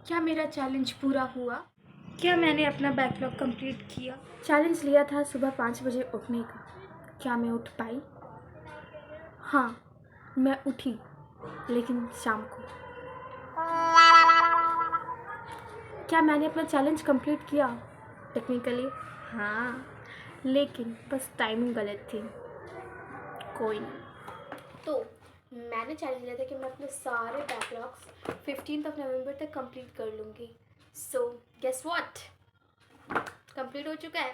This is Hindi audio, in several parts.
क्या मेरा चैलेंज पूरा हुआ? क्या मैंने अपना बैकलॉग कंप्लीट किया? चैलेंज लिया था सुबह 5 बजे उठने का। क्या मैं उठ पाई? हाँ, मैं उठी, लेकिन शाम को। क्या मैंने अपना चैलेंज कंप्लीट किया? टेक्निकली हाँ, लेकिन बस टाइमिंग गलत थी। कोई नहीं। तो मैंने चैलेंज लिया था कि मैं अपने सारे बैकलॉग्स 15 नवंबर तक कंप्लीट कर लूँगी। सो गेस व्हाट, कंप्लीट हो चुका है।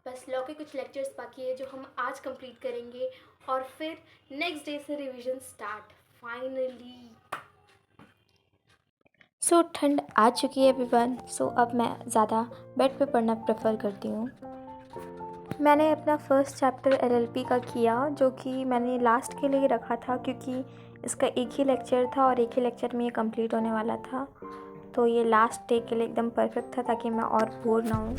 बस लॉ के कुछ लेक्चर्स बाकी है जो हम आज कंप्लीट करेंगे और फिर नेक्स्ट डे से रिवीजन स्टार्ट फाइनली। सो ठंड आ चुकी है एवरीवन। सो अब मैं ज़्यादा बेड पे पढ़ना प्रेफर करती हूँ। मैंने अपना फर्स्ट चैप्टर एलएलपी का किया, जो कि मैंने लास्ट के लिए रखा था क्योंकि इसका एक ही लेक्चर था और एक ही लेक्चर में ये कंप्लीट होने वाला था। तो ये लास्ट डे के लिए एकदम परफेक्ट था ताकि मैं और बोर ना हूँ।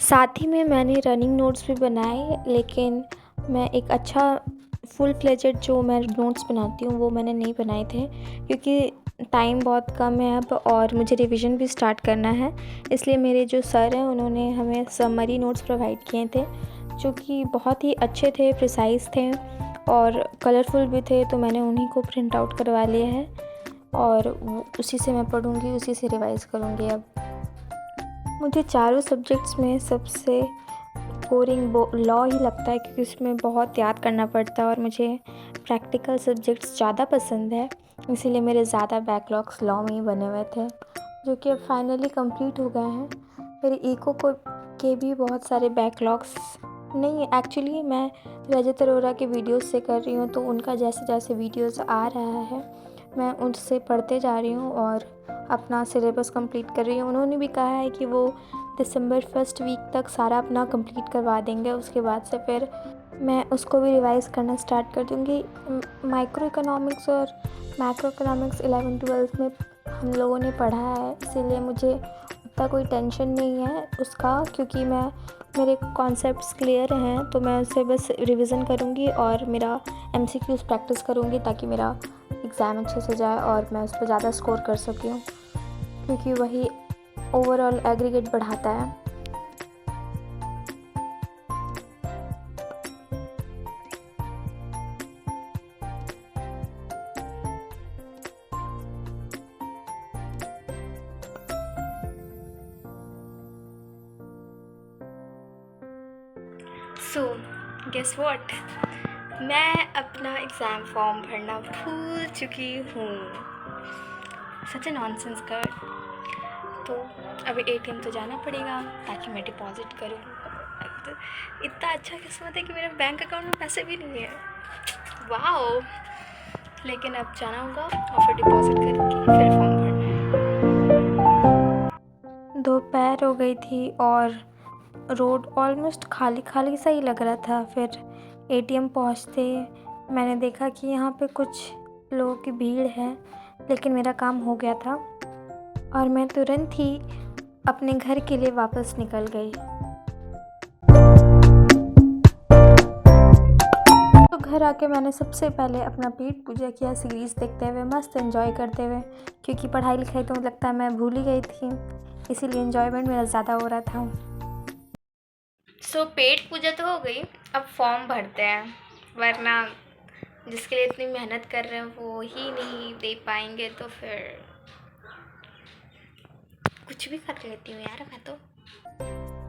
साथ ही में मैंने रनिंग नोट्स भी बनाए, लेकिन मैं एक अच्छा फुल फ्लेजेड जो मैं नोट्स बनाती हूँ वो मैंने नहीं बनाए थे क्योंकि टाइम बहुत कम है अब और मुझे रिवीजन भी स्टार्ट करना है। इसलिए मेरे जो सर हैं उन्होंने हमें समरी नोट्स प्रोवाइड किए थे जो कि बहुत ही अच्छे थे, प्रिसाइज थे और कलरफुल भी थे। तो मैंने उन्हीं को प्रिंट आउट करवा लिया है और उसी से मैं पढ़ूँगी, उसी से रिवाइज़ करूँगी। अब मुझे चारों सब्जेक्ट्स में सबसे बोरिंग लॉ ही लगता है क्योंकि उसमें बहुत याद करना पड़ता है और मुझे प्रैक्टिकल सब्जेक्ट्स ज़्यादा पसंद है। इसीलिए मेरे ज़्यादा बैकलॉग्स लॉ में ही बने हुए थे जो कि अब फाइनली कंप्लीट हो गए हैं। मेरे इको को के भी बहुत सारे बैकलॉग्स नहीं, एक्चुअली मैं रजत अरोरा के वीडियोस से कर रही हूँ, तो उनका जैसे जैसे वीडियोस आ रहा है मैं उनसे पढ़ते जा रही हूँ और अपना सिलेबस कंप्लीट कर रही हूँ। उन्होंने भी कहा है कि वो दिसंबर फर्स्ट वीक तक सारा अपना कंप्लीट करवा देंगे, उसके बाद से फिर मैं उसको भी रिवाइज़ करना स्टार्ट कर दूँगी। माइक्रो इकोनॉमिक्स और मैक्रो इकोनॉमिक्स 11-12 में हम लोगों ने पढ़ा है, इसीलिए मुझे उतना कोई टेंशन नहीं है उसका क्योंकि मेरे कॉन्सेप्ट्स क्लियर हैं। तो मैं उसे बस रिवीजन करूँगी और मेरा MCQs प्रैक्टिस करूँगी ताकि मेरा एग्ज़ाम अच्छे से जाए और मैं उस पर ज़्यादा स्कोर कर सकूँ क्योंकि वही ओवरऑल एग्रीगेट बढ़ाता है। सो गेस व्हाट, मैं अपना एग्ज़ाम फॉर्म भरना भूल चुकी हूँ। सच ए नॉनसेंस कर। तो अभी ATM तो जाना पड़ेगा ताकि मैं डिपॉज़िट करूँ। इतना अच्छा किस्मत है कि मेरे बैंक अकाउंट में पैसे भी नहीं है। वाओ, लेकिन अब जाना होगा और फिर डिपॉज़िट करके फिर फॉर्म भरना है। दोपहर हो गई थी और रोड ऑलमोस्ट खाली खाली सा ही लग रहा था। फिर ATM पहुँचते मैंने देखा कि यहाँ पे कुछ लोगों की भीड़ है, लेकिन मेरा काम हो गया था और मैं तुरंत ही अपने घर के लिए वापस निकल गई। तो घर आके मैंने सबसे पहले अपना पेट पूजा किया, सीरीज़ देखते हुए, मस्त एंजॉय करते हुए, क्योंकि पढ़ाई लिखाई तो लगता है मैं भूल ही गई थी, इसीलिए एंजॉयमेंट मेरा ज़्यादा हो रहा था। सो पेट पूजा तो हो गई, अब फॉर्म भरते हैं, वरना जिसके लिए इतनी मेहनत कर रहे हैं वो ही नहीं दे पाएंगे तो फिर कुछ भी कर लेती हूँ यार मैं तो।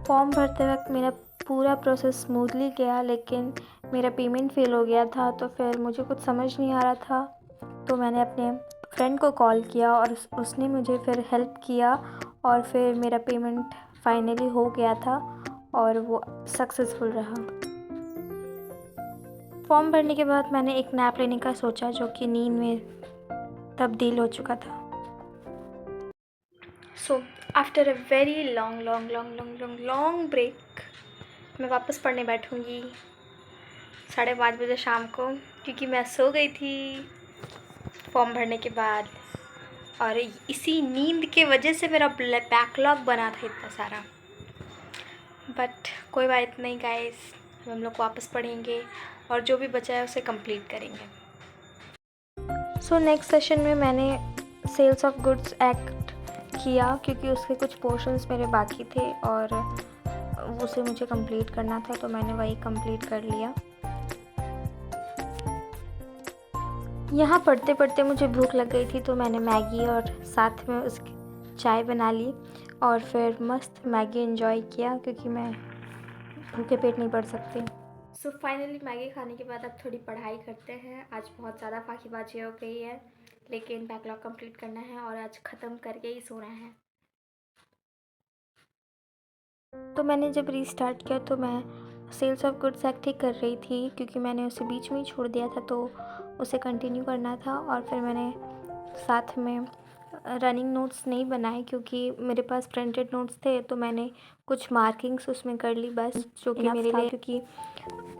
फॉर्म भरते वक्त मेरा पूरा प्रोसेस स्मूथली गया, लेकिन मेरा पेमेंट फेल हो गया था। तो फिर मुझे कुछ समझ नहीं आ रहा था, तो मैंने अपने फ्रेंड को कॉल किया और उसने मुझे फिर हेल्प किया और फिर मेरा पेमेंट फाइनली हो गया था और वो सक्सेसफुल रहा। फॉर्म भरने के बाद मैंने एक नैप लेने का सोचा जो कि नींद में तब्दील हो चुका था। So after a very long break मैं वापस पढ़ने बैठूँगी 5:30 बजे शाम को, क्योंकि मैं सो गई थी फॉर्म भरने के बाद और इसी नींद के वजह से मेरा बैकलॉग बना था इतना सारा। बट कोई बात नहीं गाइस, हम लोग वापस पढ़ेंगे और जो भी बचा है उसे कंप्लीट करेंगे। सो नेक्स्ट सेशन में मैंने सेल्स ऑफ गुड्स एक्ट किया क्योंकि उसके कुछ पोर्शंस मेरे बाकी थे और उसे मुझे कंप्लीट करना था, तो मैंने वही कंप्लीट कर लिया। यहाँ पढ़ते पढ़ते मुझे भूख लग गई थी, तो मैंने मैगी और साथ में उसकी चाय बना ली और फिर मस्त मैगी एंजॉय किया क्योंकि मैं भूखे पेट नहीं पढ़ सकती। सो फाइनली मैगी खाने के बाद अब थोड़ी पढ़ाई करते हैं। आज बहुत ज़्यादा फाकीबाजी हो गई है, लेकिन बैकलॉग कंप्लीट करना है और आज ख़त्म करके ही सोना है। तो मैंने जब रीस्टार्ट किया तो मैं सेल्स ऑफ गुड्स एक्ट ही कर रही थी क्योंकि मैंने उसे बीच में ही छोड़ दिया था, तो उसे कंटिन्यू करना था। और फिर मैंने साथ में रनिंग नोट्स नहीं बनाए क्योंकि मेरे पास प्रिंटेड नोट्स थे, तो मैंने कुछ मार्किंग्स उसमें कर ली बस, जो कि मेरे लिए, क्योंकि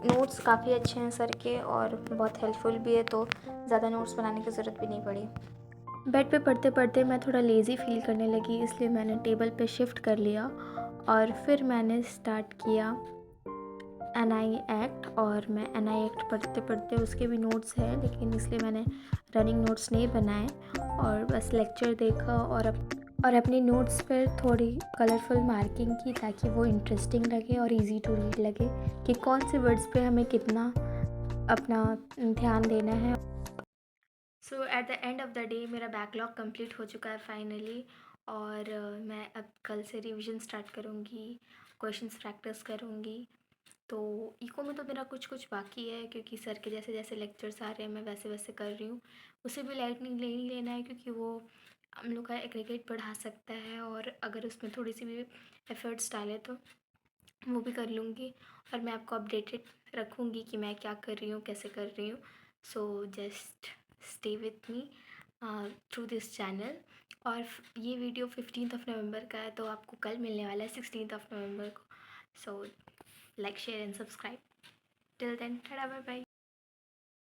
नोट्स काफ़ी अच्छे हैं सर के और बहुत हेल्पफुल भी है, तो ज़्यादा नोट्स बनाने की ज़रूरत भी नहीं पड़ी। बेड पे पढ़ते पढ़ते मैं थोड़ा लेज़ी फील करने लगी, इसलिए मैंने टेबल पे शिफ्ट कर लिया और फिर मैंने स्टार्ट किया एनआई एक्ट। और मैं एनआई एक्ट पढ़ते पढ़ते, उसके भी नोट्स हैं लेकिन इसलिए मैंने रनिंग नोट्स नहीं बनाए और बस लेक्चर देखा और अपने नोट्स पर थोड़ी कलरफुल मार्किंग की ताकि वो इंटरेस्टिंग लगे और इजी टू रीड लगे कि कौन से वर्ड्स पे हमें कितना अपना ध्यान देना है। So at the end of the day मेरा बैकलॉग कंप्लीट हो चुका है फाइनली। और मैं अब कल से रिवीजन स्टार्ट करूँगी, क्वेश्चंस प्रैक्टिस करूँगी। तो इको में तो मेरा कुछ कुछ बाकी है क्योंकि सर के जैसे जैसे लेक्चर्स आ रहे हैं मैं वैसे वैसे कर रही हूँ। उसे भी लाइट नहीं लेना है क्योंकि वो हम लोग का एग्रीगेट बढ़ा सकता है और अगर उसमें थोड़ी सी भी एफर्ट्स डाले तो वो भी कर लूँगी और मैं आपको अपडेटेड रखूँगी कि मैं क्या कर रही हूँ, कैसे कर रही हूँ। So just stay with me through this channel. और ये वीडियो 15 नवंबर का है, तो आपको कल मिलने वाला है 16 नवंबर को। सो like, share and subscribe. Till then, tada, bye bye.